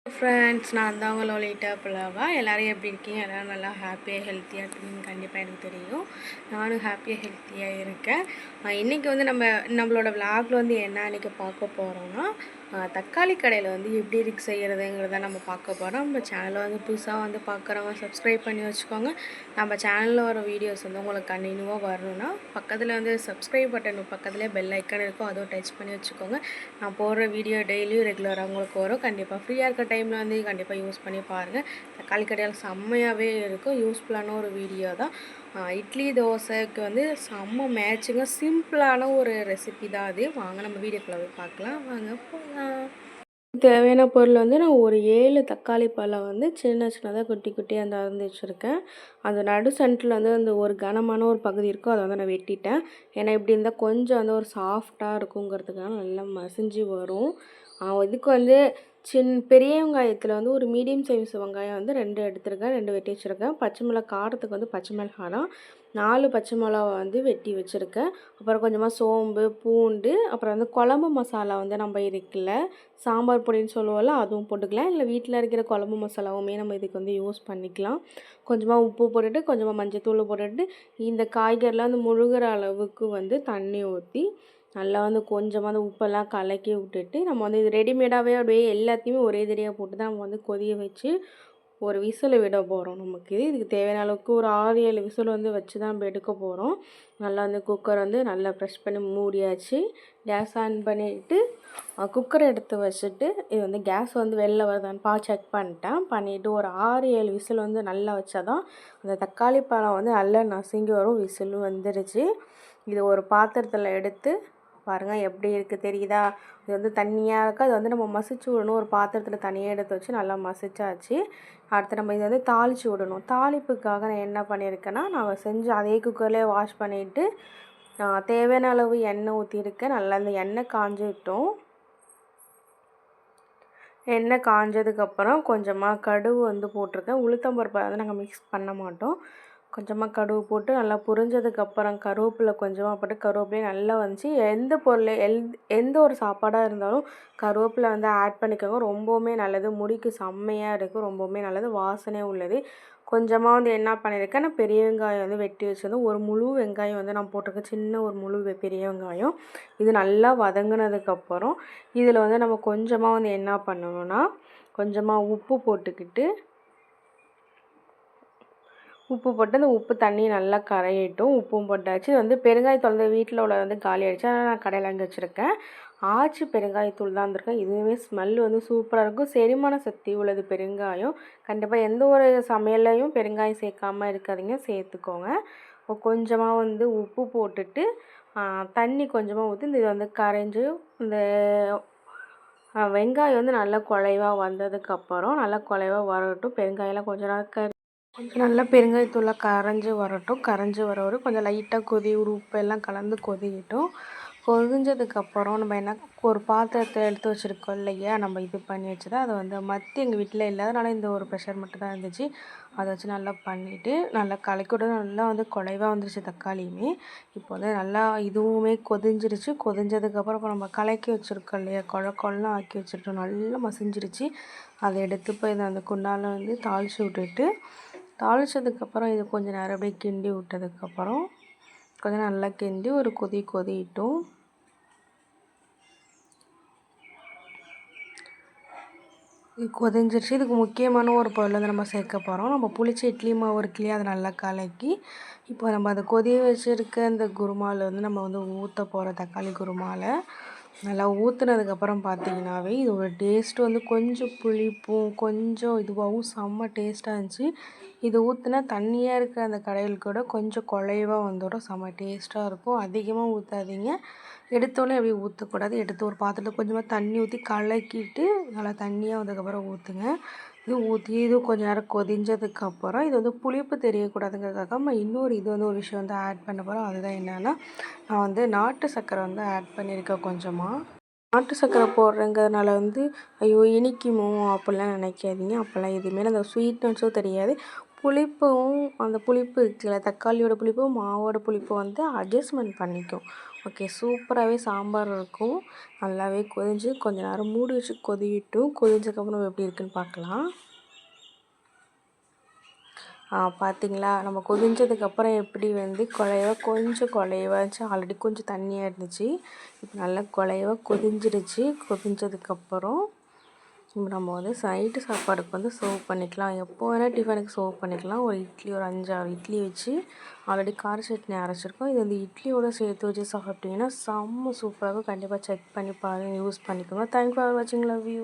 Friends, நான் தான் உங்கள் லோலிட்டா புலாவா. எல்லோரும் எப்படி இருக்கீங்க? எல்லோரும் நல்லா ஹாப்பியாக ஹெல்த்தியாக இருக்கீங்கன்னு கண்டிப்பாக எனக்கு தெரியும். நானும் ஹாப்பியாக ஹெல்த்தியாக இருக்கேன். இன்றைக்கி வந்து நம்மளோட விளாகில் வந்து என்ன இன்றைக்கி பார்க்க போகிறோன்னா, தக்காளி கடையில் வந்து எப்படி இருக்கு செய்கிறதுங்கிறத நம்ம பார்க்க போகிறோம். நம்ம சேனலை வந்து புதுசாக வந்து பார்க்குறவங்க சப்ஸ்கிரைப் பண்ணி வச்சுக்கோங்க. நம்ம சேனலில் வர வீடியோஸ் வந்து உங்களுக்கு கண்டினியூவாக வரணும்னா பக்கத்தில் வந்து சப்ஸ்கிரைப் பட்டன் பக்கத்துலேயே பெல் ஐக்கான் இருக்கும், அதுவும் டச் பண்ணி வச்சுக்கோங்க. நான் போடுற வீடியோ டெய்லியும் ரெகுலராக உங்களுக்கு வரும். கண்டிப்பாக ஃப்ரீயாக இருக்க டைமில் வந்து கண்டிப்பாக யூஸ் பண்ணி பாருங்கள். தக்காளி கடையில் செம்மையாகவே இருக்கும். யூஸ்ஃபுல்லான ஒரு வீடியோ தான். இட்லி தோசைக்கு வந்து செம்ம மேட்சிங்காக சிம்பிளான ஒரு ரெசிபி தான் அது. வாங்க நம்ம வீடியோக்குள்ளே போய் பார்க்கலாம். வாங்க போகலாம். தேவையான பொருள் வந்து நான் ஒரு 7 தக்காளி பழம் வந்து சின்ன சின்னதாக குட்டி குட்டியாக அந்த அரிஞ்சு வச்சுருக்கேன். அந்த நடு சென்டரில் வந்து அந்த ஒரு கனமான ஒரு பகுதி இருக்கும், அதை வந்து நான் வெட்டிட்டேன். ஏன்னா இப்படி இருந்தால் கொஞ்சம் வந்து ஒரு சாஃப்டாக இருக்குங்கிறதுக்காக நல்லா மசிஞ்சு வரும். இதுக்கு வந்து பெரிய வெங்காயத்தில் வந்து ஒரு மீடியம் சைஸ் வெங்காயம் வந்து 2 எடுத்துருக்கேன், 2 வெட்டி வச்சுருக்கேன். பச்சை மிளகா காரத்துக்கு வந்து பச்சை மிளகாலாம் 4 பச்சை மிளகா வந்து வெட்டி வச்சுருக்கேன். அப்புறம் கொஞ்சமாக சோம்பு, பூண்டு, அப்புறம் வந்து குழம்பு மசாலா வந்து நம்ம இருக்குல்ல சாம்பார் பொடின்னு சொல்லுவோம்ல, அதுவும் போட்டுக்கலாம். இல்லை வீட்டில் இருக்கிற குழம்பு மசாலாவுமே நம்ம இதுக்கு வந்து யூஸ் பண்ணிக்கலாம். கொஞ்சமாக உப்பு போட்டுட்டு, கொஞ்சமாக மஞ்சத்தூள் போட்டுட்டு, இந்த காய்கறிலாம் வந்து முழுகிற அளவுக்கு வந்து தண்ணி ஊற்றி நல்லா வந்து கொஞ்சமாக அந்த உப்பெல்லாம் கலக்கி விட்டுட்டு, நம்ம வந்து இது ரெடிமேடாகவே அப்படியே எல்லாத்தையுமே ஒரே தடவையாக போட்டு தான் நம்ம வந்து கொதிய வச்சு ஒரு விசில் விட போகிறோம். இதுக்கு தேவையான அளவுக்கு ஒரு 6-7 விசில் வந்து வச்சு தான் நம்ம எடுக்க போகிறோம். நல்லா வந்து குக்கர் வந்து நல்லா ப்ரெஷ் பண்ணி மூடியாச்சு. கேஸ் ஆன் பண்ணிவிட்டு குக்கரை எடுத்து வச்சுட்டு, இது வந்து கேஸ் வந்து வெளில வருதான்னு செக் பண்ணிவிட்டு ஒரு 6-7 விசில் வந்து நல்லா வச்சா தான் அந்த தக்காளி பழம் வந்து நல்லா நசுங்கி வரும். விசிலும் வந்துடுச்சு. இது ஒரு பாத்திரத்தில் எடுத்து பாருங்கள் எப்படி இருக்குது தெரியுதா? இது வந்து தண்ணியாக இருக்குது. அது வந்து நம்ம மசிச்சு விடணும். ஒரு பாத்திரத்தில் தனியாக எடுத்து வச்சு நல்லா மசிச்சாச்சு. அடுத்து நம்ம இதை வந்து தாளித்து விடணும். தாளிப்புக்காக நான் என்ன பண்ணியிருக்கேன்னா, நான் செஞ்சு அதே குக்கர்லேயே வாஷ் பண்ணிவிட்டு தேவையான அளவு எண்ணெய் ஊற்றிருக்கேன். நல்லா அந்த எண்ணெய் காஞ்சிட்டோம். எண்ணெய் காஞ்சதுக்கப்புறம் கொஞ்சமாக கடுகு வந்து போட்டிருக்கேன். உளுத்தம்பருப்பை வந்து நாங்கள் மிக்ஸ் பண்ண மாட்டோம். கொஞ்சமாக கடுகு போட்டு நல்லா புரிஞ்சதுக்கப்புறம் கருவேப்பிலை கொஞ்சமாக போட்டு கருவேப்பிலையும் நல்லா வந்துச்சு. எந்த பொருள் எந்த ஒரு சாப்பாடாக இருந்தாலும் கருவேப்பிலை வந்து ஆட் பண்ணிக்கோங்க. ரொம்பவுமே நல்லது. முடிக்கு செம்மையாக இருக்கும். ரொம்பவுமே நல்லது. வாசனையாக உள்ளது. கொஞ்சமாக வந்து என்ன பண்ணியிருக்கேன், நான் பெரிய வெங்காயம் வந்து வெட்டி வச்சுருந்தேன். ஒரு முழு வெங்காயம் வந்து நான் போட்டிருக்கேன். சின்ன ஒரு முழு பெரிய வெங்காயம். இது நல்லா வதங்கினதுக்கப்புறம் இதில் வந்து நம்ம கொஞ்சமாக வந்து என்ன பண்ணணும்னா, கொஞ்சமாக உப்பு போட்டுக்கிட்டு உப்பு போட்டு அந்த உப்பு தண்ணி நல்லா கரையட்டும். உப்பும் போட்டாச்சு. இது வந்து பெருங்காயத்தூள் வந்து வீட்டில் உள்ள வந்து காலி ஆகிடுச்சு. அதனால் நான் கடையில் வாங்கி வச்சுருக்கேன். ஆச்சி பெருங்காயத்தூள் தான் வந்திருக்கேன். இதுவே ஸ்மெல் வந்து சூப்பராக இருக்கும். செரிமான சக்தி உள்ளது பெருங்காயம். கண்டிப்பாக எந்த ஒரு சமையல்லையும் பெருங்காயம் சேர்க்காமல் இருக்காதீங்க, சேர்த்துக்கோங்க. கொஞ்சமாக வந்து உப்பு போட்டுட்டு தண்ணி கொஞ்சமாக ஊற்றி இது வந்து கரைஞ்சி இந்த வெங்காயம் வந்து நல்லா குழைவாக வந்ததுக்கப்புறம் நல்லா குழைவாக வரட்டும். பெருங்காயம்லாம் கொஞ்சம் நேரம் கொஞ்சம் நல்லா பெருங்காயத்தூளை கரைஞ்சி வரட்டும். கரைஞ்சி வர கொஞ்சம் லைட்டாக கொதி உப்பு எல்லாம் கலந்து கொதிக்கட்டும். கொதிஞ்சதுக்கப்புறம் நம்ம என்ன ஒரு பாத்திரத்தை எடுத்து வச்சுருக்கோம் இல்லையா, நம்ம இது பண்ணி வச்சதை அதை வந்து மத்தி எங்கள் வீட்டில் இல்லாதனால இந்த ஒரு ப்ரெஷர் மட்டும் தான் இருந்துச்சு. அதை வச்சு நல்லா பண்ணிவிட்டு நல்லா கலக்கிவிட்டு நல்லா வந்து குழைவாக வந்துருச்சு தக்காளியுமே. இப்போ வந்து நல்லா இதுவுமே கொதிஞ்சிருச்சு. கொதிஞ்சதுக்கப்புறம் இப்போ நம்ம கலக்கி வச்சுருக்கோம் இல்லையா, குழலாம் ஆக்கி வச்சுருக்கோம், நல்லா மசிஞ்சிருச்சு. அதை எடுத்து போய் அந்த குண்டால வந்து தாளித்து விட்டுட்டு தாளித்ததுக்கப்புறம் இது கொஞ்சம் நேரம் அப்படியே கிண்டி விட்டதுக்கப்புறம் கொஞ்சம் நல்லா கிண்டி ஒரு கொதிட்டும். இது கொதிஞ்சிருச்சு. இதுக்கு முக்கியமான ஒரு பொருள் வந்து நம்ம சேர்க்க போகிறோம். நம்ம புளிச்ச இட்லி மாவு இருக்கு இல்லையா, அதை நல்லா கலக்கி இப்போ நம்ம அதை கொதிய வச்சுருக்க இந்த குருமாவில் வந்து நம்ம வந்து ஊற்ற போகிறோம். தக்காளி குருமாவில் நல்லா ஊற்றுனதுக்கப்புறம் பார்த்திங்கனாவே இதோட டேஸ்ட்டு வந்து கொஞ்சம் புளிப்பும் கொஞ்சம் இதுவாகவும் செம்ம டேஸ்ட்டாக இருந்துச்சு. இது ஊற்றினா தண்ணியாக இருக்க அந்த கடையில் கூட கொஞ்சம் குழைவாக வந்துடும். செம்ம டேஸ்ட்டாக இருக்கும். அதிகமாக ஊற்றாதீங்க. எடுத்தோடனே அப்படியே ஊற்றக்கூடாது. எடுத்து ஒரு பாத்திரத்தில் கொஞ்சமாக தண்ணி ஊற்றி கலக்கிட்டு நல்லா தண்ணியாக வந்ததுக்கப்புறம் ஊற்றுங்க. இது கொஞ்சம் நேரம் கொதிஞ்சதுக்கப்புறம் இது வந்து புளிப்பு தெரியக்கூடாதுங்கிறதுக்காக நம்ம இன்னொரு ஒரு விஷயம் வந்து ஆட் பண்ண போகிறோம். அதுதான் என்னென்னா, நான் வந்து நாட்டு சர்க்கரை வந்து ஆட் பண்ணியிருக்கேன் கொஞ்சமாக. நாட்டு சர்க்கரை போடுறேங்கிறதுனால வந்து ஐயோ இனிக்குமோ அப்படிலாம் நினைக்காதீங்க. அப்போல்லாம் எதுவுமே அந்த ஸ்வீட்னஸும் தெரியாது. புளிப்பும் அந்த புளிப்பு இருக்குல்ல, தக்காளியோட புளிப்பும் மாவோட புளிப்பும் வந்து அட்ஜஸ்ட்மெண்ட் பண்ணிக்கும். ஓகே, சூப்பராகவே சாம்பார் இருக்கும். நல்லாவே கொதிஞ்சு கொஞ்ச நேரம் மூடி வச்சு கொதிக்கட்டும். கொதிஞ்சதுக்கப்புறம் எப்படி இருக்குன்னு பார்க்கலாம். பார்த்தீங்களா, நம்ம கொதிஞ்சதுக்கப்புறம் எப்படி கொஞ்சம் குழைவா இருந்துச்சு. ஆல்ரெடி கொஞ்சம் தண்ணியாக இருந்துச்சு. இப்போ நல்லா குழைவா கொதிஞ்சிடுச்சு. கொதிஞ்சதுக்கப்புறம் நம்ம நைட்டு சாப்பாடுக்கு சர்வ் பண்ணிக்கலாம். எப்போ வேணால் டிஃபனுக்கு சர்வ் பண்ணிக்கலாம். ஒரு 5, 6 இட்லி வச்சு ஆல்ரெடி கார சட்னி அரைச்சிருக்கோம். இது இட்லியோடு சேர்த்து வச்சு சாப்பிட்டீங்கன்னா செம்ம சூப்பராக இருக்கும். கண்டிப்பாக செக் பண்ணி பாருங்கள், யூஸ் பண்ணிக்கோங்க. தேங்க்ஸ் ஃபார் வாட்சிங். Love you.